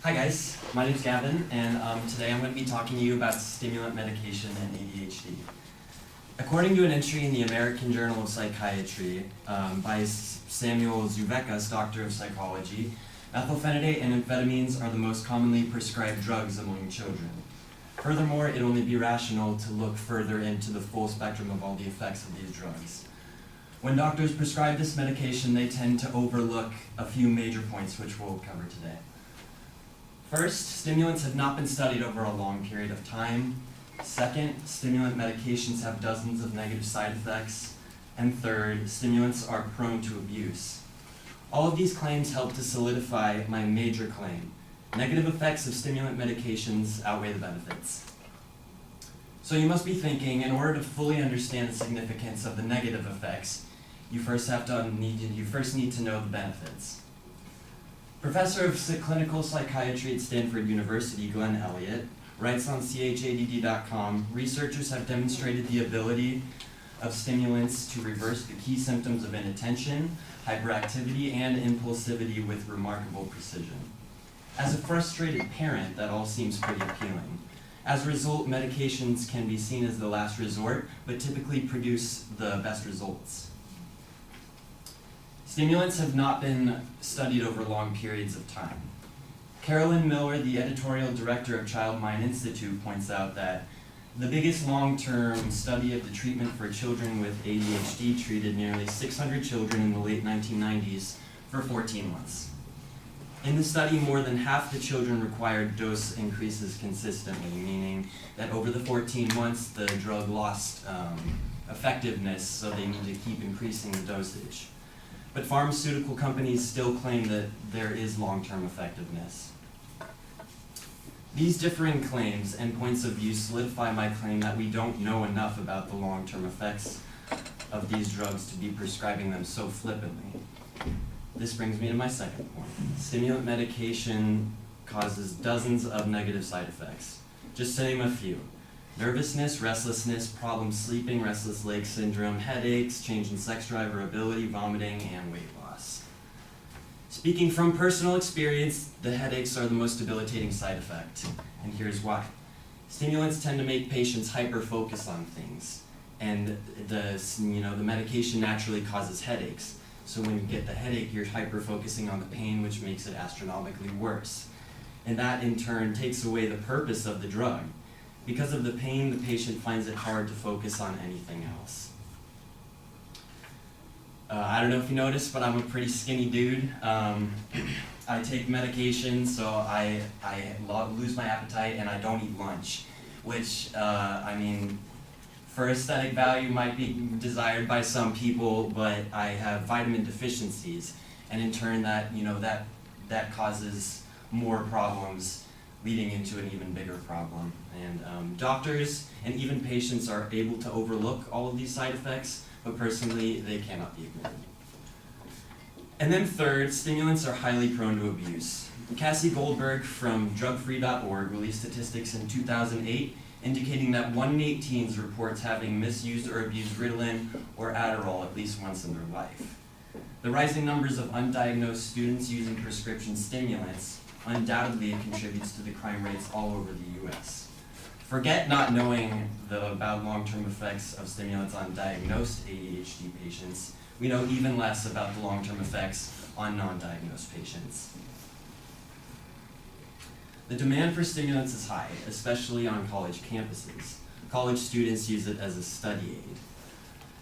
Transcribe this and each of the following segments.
Hi guys, my name's Gavin, and today I'm going to be talking to you about stimulant medication and ADHD. According to an entry in the American Journal of Psychiatry by Samuel Zuvekas, Doctor of Psychology, methylphenidate and amphetamines are the most commonly prescribed drugs among children. Furthermore, it would only be rational to look further into the full spectrum of all the effects of these drugs. When doctors prescribe this medication, they tend to overlook a few major points which we'll cover today. First, stimulants have not been studied over a long period of time. Second, stimulant medications have dozens of negative side effects. And third, stimulants are prone to abuse. All of these claims help to solidify my major claim. Negative effects of stimulant medications outweigh the benefits. So you must be thinking, in order to fully understand the significance of the negative effects, you first need to know the benefits. Professor of Clinical Psychiatry at Stanford University, Glenn Elliott, writes on CHADD.com, researchers have demonstrated the ability of stimulants to reverse the key symptoms of inattention, hyperactivity, and impulsivity with remarkable precision. As a frustrated parent, that all seems pretty appealing. As a result, medications can be seen as the last resort, but typically produce the best results. Stimulants have not been studied over long periods of time. Carolyn Miller, the editorial director of Child Mind Institute, points out that the biggest long-term study of the treatment for children with ADHD treated nearly 600 children in the late 1990s for 14 months. In the study, more than half the children required dose increases consistently, meaning that over the 14 months, the drug lost effectiveness, so they need to keep increasing the dosage. But pharmaceutical companies still claim that there is long-term effectiveness. These differing claims and points of view solidify my claim that we don't know enough about the long-term effects of these drugs to be prescribing them so flippantly. This brings me to my second point. Stimulant medication causes dozens of negative side effects. Just to name a few: nervousness, restlessness, problems sleeping, restless leg syndrome, headaches, change in sex drive or ability, vomiting, and weight loss. Speaking from personal experience, the headaches are the most debilitating side effect, and here's why. Stimulants tend to make patients hyper-focus on things, and the medication naturally causes headaches. So when you get the headache, you're hyper-focusing on the pain, which makes it astronomically worse. And that, in turn, takes away the purpose of the drug. Because of the pain, the patient finds it hard to focus on anything else. I don't know if you noticed, but I'm a pretty skinny dude. I take medication, so I lose my appetite and I don't eat lunch, which, for aesthetic value might be desired by some people, but I have vitamin deficiencies, and in turn that causes more problems, leading into an even bigger problem. And doctors and even patients are able to overlook all of these side effects, but personally, they cannot be ignored. And then third, stimulants are highly prone to abuse. Cassie Goldberg from drugfree.org released statistics in 2008 indicating that 1 in 8 teens reports having misused or abused Ritalin or Adderall at least once in their life. The rising numbers of undiagnosed students using prescription stimulants undoubtedly contributes to the crime rates all over the U.S. Forget not knowing about long-term effects of stimulants on diagnosed ADHD patients. We know even less about the long-term effects on non-diagnosed patients. The demand for stimulants is high, especially on college campuses. College students use it as a study aid.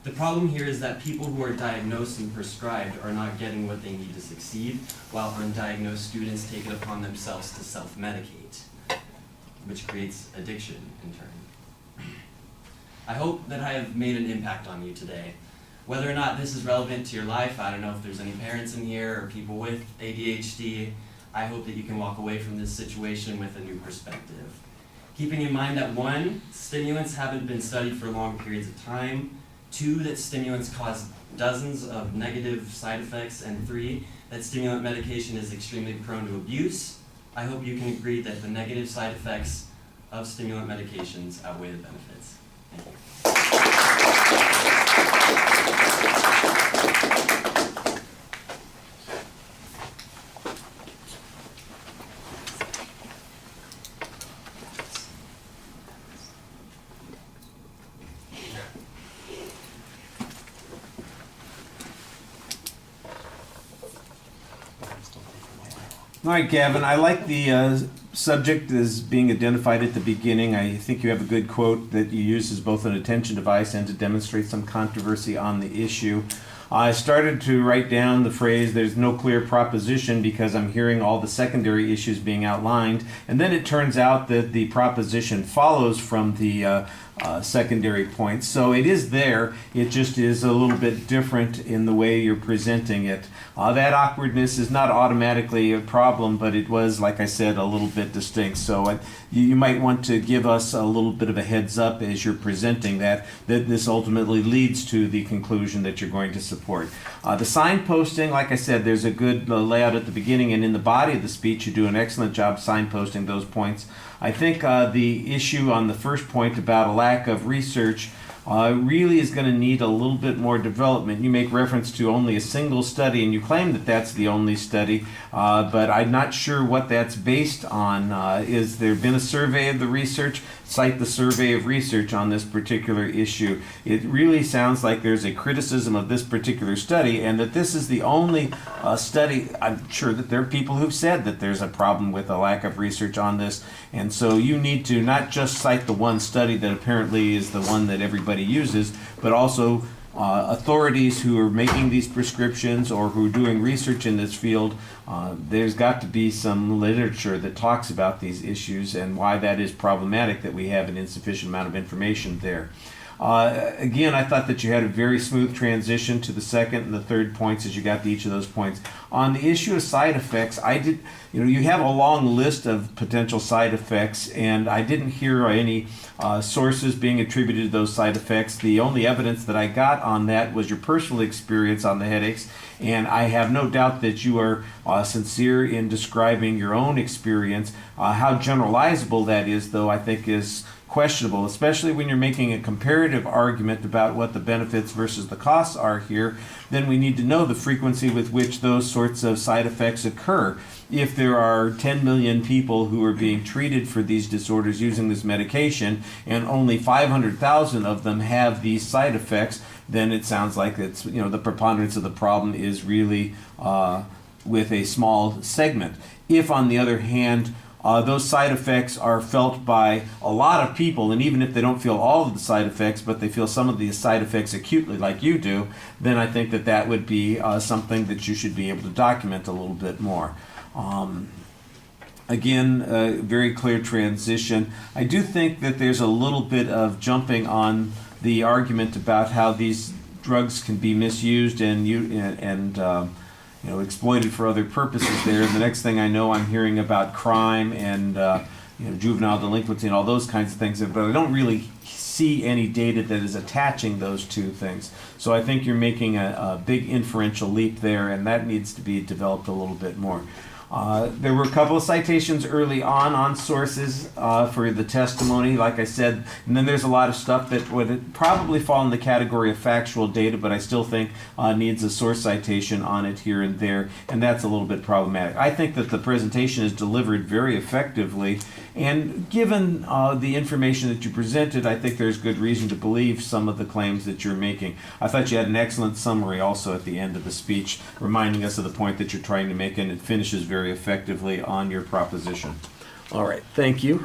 The problem here is that people who are diagnosed and prescribed are not getting what they need to succeed, while undiagnosed students take it upon themselves to self-medicate, which creates addiction in turn. I hope that I have made an impact on you today. Whether or not this is relevant to your life, I don't know if there's any parents in here or people with ADHD, I hope that you can walk away from this situation with a new perspective. Keeping in mind that 1, stimulants haven't been studied for long periods of time, 2, that stimulants cause dozens of negative side effects, and 3, that stimulant medication is extremely prone to abuse, I hope you can agree that the negative side effects of stimulant medications outweigh the benefits. Thank you. All right, Gavin, I like the subject as being identified at the beginning. I think you have a good quote that you use as both an attention device and to demonstrate some controversy on the issue. I started to write down the phrase, there's no clear proposition, because I'm hearing all the secondary issues being outlined. And then it turns out that the proposition follows from the secondary points. So it is there, it just is a little bit different in the way you're presenting it. That awkwardness is not automatically a problem, but it was, like I said, a little bit distinct. So you might want to give us a little bit of a heads up as you're presenting that this ultimately leads to the conclusion that you're going to support. The signposting, like I said, there's a good layout at the beginning, and in the body of the speech you do an excellent job signposting those points. I think the issue on the first point about a lack of research really is going to need a little bit more development. You make reference to only a single study, and you claim that that's the only study, but I'm not sure what that's based on. Is there been a survey of the research? Cite the survey of research on this particular issue. It really sounds like there's a criticism of this particular study, and that this is the only study. I'm sure that there are people who've said that there's a problem with a lack of research on this, and so you need to not just cite the one study that apparently is the one that everybody uses, but also authorities who are making these prescriptions or who are doing research in this field. There's got to be some literature that talks about these issues and why that is problematic, that we have an insufficient amount of information there. Again, I thought that you had a very smooth transition to the second and the third points as you got to each of those points. On the issue of side effects, you have a long list of potential side effects, and I didn't hear any sources being attributed to those side effects. The only evidence that I got on that was your personal experience on the headaches, and I have no doubt that you are sincere in describing your own experience. How generalizable that is, though, I think is questionable, especially when you're making a comparative argument about what the benefits versus the costs are here. Then we need to know the frequency with which those sorts of side effects occur. If there are 10 million people who are being treated for these disorders using this medication, and only 500,000 of them have these side effects, then it sounds like it's, the preponderance of the problem is really with a small segment. If, on the other hand, those side effects are felt by a lot of people, and even if they don't feel all of the side effects, but they feel some of the side effects acutely like you do, then I think that that would be something that you should be able to document a little bit more. Again, very clear transition. I do think that there's a little bit of jumping on the argument about how these drugs can be misused and exploited for other purposes there. The next thing I know, I'm hearing about crime and juvenile delinquency and all those kinds of things, but I don't really see any data that is attaching those two things. So I think you're making a big inferential leap there, and that needs to be developed a little bit more. There were a couple of citations early on sources for the testimony, like I said, and then there's a lot of stuff that would probably fall in the category of factual data, but I still think needs a source citation on it here and there, and that's a little bit problematic. I think that the presentation is delivered very effectively, and given the information that you presented, I think there's good reason to believe some of the claims that you're making. I thought you had an excellent summary also at the end of the speech, reminding us of the point that you're trying to make, and it finishes very effectively on your proposition. All right, thank you.